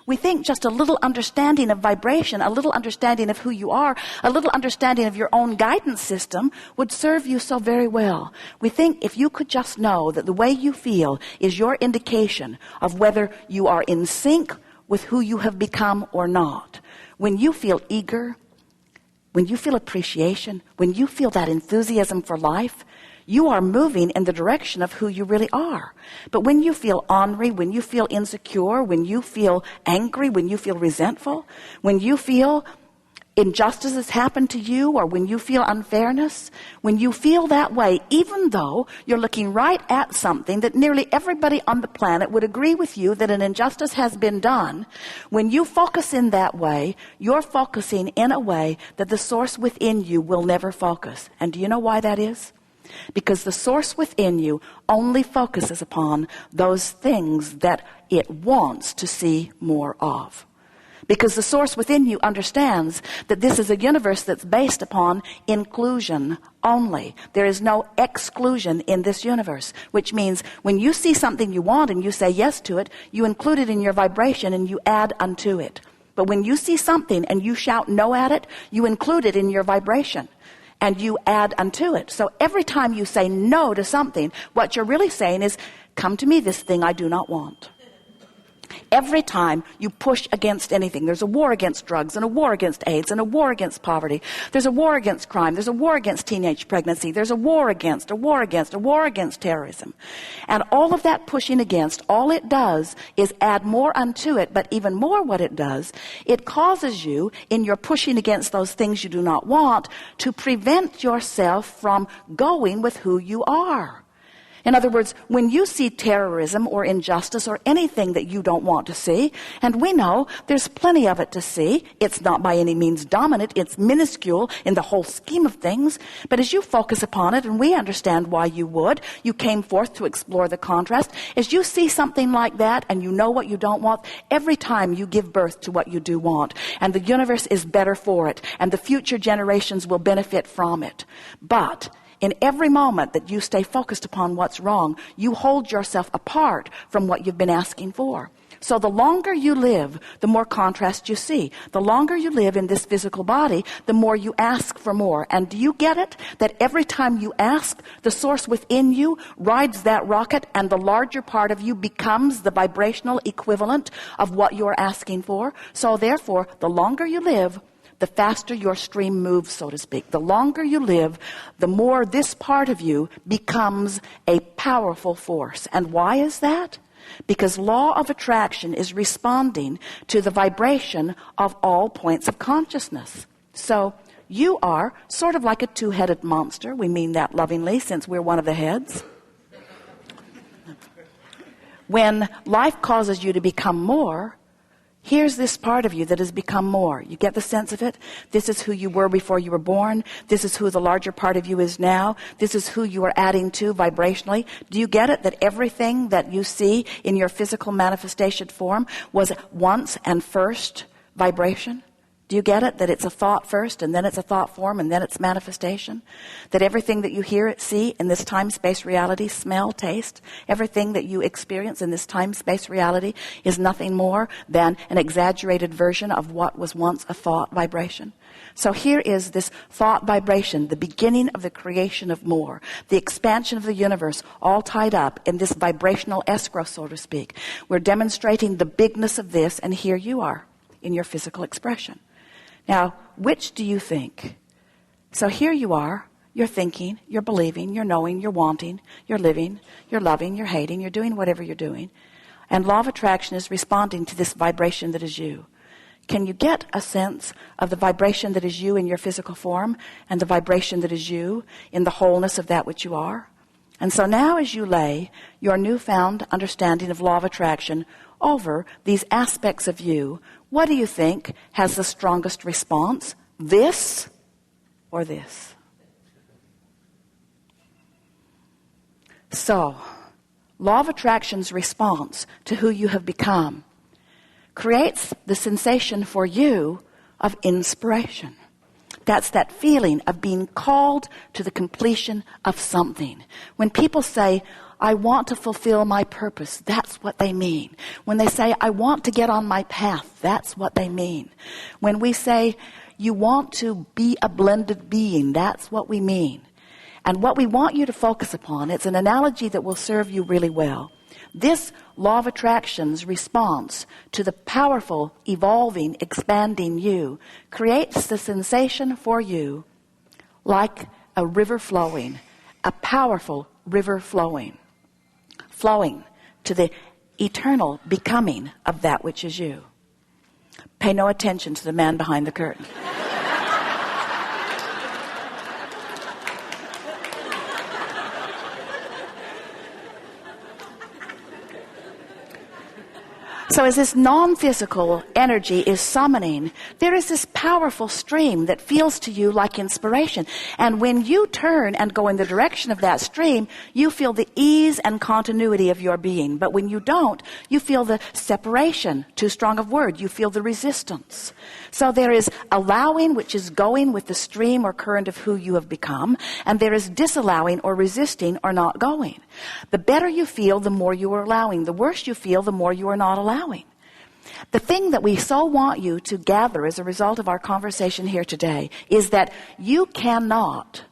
We think just a little understanding of vibration, a little understanding of who you are, a little understanding of your own guidance system would serve you so very well. We think if you could just know that the way you feel is your indication of whether you are in sync with who you have become or not. When you feel eager, when you feel appreciation, when you feel that enthusiasm for life, you are moving in the direction of who you really are. But when you feel ornery, when you feel insecure, when you feel angry, when you feel resentful, when you feel injustices happen to you, or when you feel unfairness, when you feel that way, even though you're looking right at something that nearly everybody on the planet would agree with you that an injustice has been done, when you focus in that way, you're focusing in a way that the source within you will never focus. And do you know why that is? Because the source within you only focuses upon those things that it wants to see more of. Because the source within you understands that this is a universe that's based upon inclusion only. There is no exclusion in this universe, which means when you see something you want and you say yes to it, you include it in your vibration and you add unto it. But when you see something and you shout no at it, you include it in your vibration and you add unto it. So every time you say no to something, what you're really saying is, come to me, this thing I do not want. Every time you push against anything, there's a war against drugs and a war against AIDS and a war against poverty. There's a war against crime. There's a war against teenage pregnancy. There's a war against terrorism. And all of that pushing against, all it does is add more unto it. But even more what it does, it causes you, in your pushing against those things you do not want, to prevent yourself from going with who you are. In other words, when you see terrorism or injustice or anything that you don't want to see, and we know there's plenty of it to see, it's not by any means dominant, it's minuscule in the whole scheme of things, but as you focus upon it, and we understand why you would, you came forth to explore the contrast, as you see something like that and you know what you don't want, every time you give birth to what you do want, and the universe is better for it, and the future generations will benefit from it. But in every moment that you stay focused upon what's wrong, you hold yourself apart from what you've been asking for. So the longer you live, the more contrast you see. The longer you live in this physical body, the more you ask for more. And do you get it? That every time you ask, the source within you rides that rocket, and the larger part of you becomes the vibrational equivalent of what you're asking for. So therefore, the longer you live, the faster your stream moves, so to speak. The longer you live, the more this part of you becomes a powerful force. And why is that? Because law of attraction is responding to the vibration of all points of consciousness. So you are sort of like a two-headed monster. We mean that lovingly, since we're one of the heads. When life causes you to become more, here's this part of you that has become more. You get the sense of it? This is who you were before you were born. This is who the larger part of you is now. This is who you are adding to vibrationally. Do you get it? That everything that you see in your physical manifestation form was once and first vibration? Do you get it? That it's a thought first, and then it's a thought form, and then it's manifestation? That everything that you hear, see in this time-space reality, smell, taste, everything that you experience in this time-space reality is nothing more than an exaggerated version of what was once a thought vibration? So here is this thought vibration, the beginning of the creation of more, the expansion of the universe, all tied up in this vibrational escrow, so to speak. We're demonstrating the bigness of this, and here you are in your physical expression. Now, which do you think? So here you are, you're thinking, you're believing, you're knowing, you're wanting, you're living, you're loving, you're hating, you're doing whatever you're doing. And law of attraction is responding to this vibration that is you. Can you get a sense of the vibration that is you in your physical form and the vibration that is you in the wholeness of that which you are? And so now as you lay your newfound understanding of law of attraction over these aspects of you, what do you think has the strongest response? This or this? So, law of attraction's response to who you have become creates the sensation for you of inspiration. That's that feeling of being called to the completion of something. When people say, I want to fulfill my purpose, that's what they mean. When they say, I want to get on my path, that's what they mean. When we say, you want to be a blended being, that's what we mean. And what we want you to focus upon, it's an analogy that will serve you really well. This law of attraction's response to the powerful, evolving, expanding you creates the sensation for you like a river flowing, a powerful river flowing to the eternal becoming of that which is you. Pay no attention to the man behind the curtain. So as this non-physical energy is summoning, there is this powerful stream that feels to you like inspiration. And when you turn and go in the direction of that stream, you feel the ease and continuity of your being. But when you don't, you feel the separation, too strong of word. You feel the resistance. So there is allowing, which is going with the stream or current of who you have become. And there is disallowing or resisting or not going. The better you feel, the more you are allowing. The worse you feel, the more you are not allowing. The thing that we so want you to gather as a result of our conversation here today is that you cannot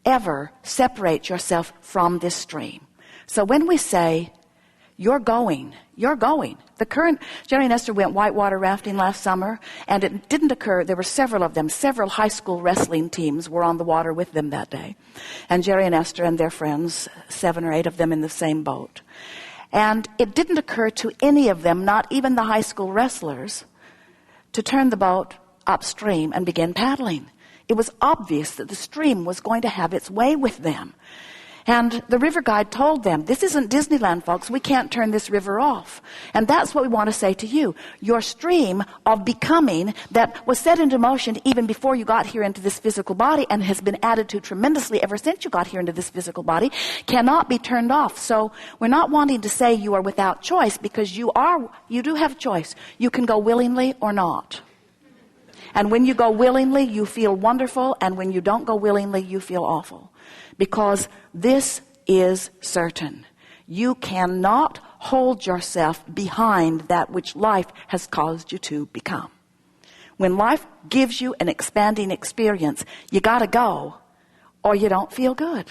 ever separate yourself from this stream. So when we say, you're going. The current, Jerry and Esther went whitewater rafting last summer, and it didn't occur, there were several of them, several high school wrestling teams were on the water with them that day. And Jerry and Esther and their friends, 7 or 8 of them in the same boat. And it didn't occur to any of them, not even the high school wrestlers, to turn the boat upstream and begin paddling. It was obvious that the stream was going to have its way with them. And the river guide told them, this isn't Disneyland, folks. We can't turn this river off. And that's what we want to say to you. Your stream of becoming that was set into motion even before you got here into this physical body and has been added to tremendously ever since you got here into this physical body cannot be turned off. So we're not wanting to say you are without choice, because you do have choice. You can go willingly or not. And when you go willingly, you feel wonderful. And when you don't go willingly, you feel awful. Because this is certain. You cannot hold yourself behind that which life has caused you to become. When life gives you an expanding experience, you gotta go, or you don't feel good.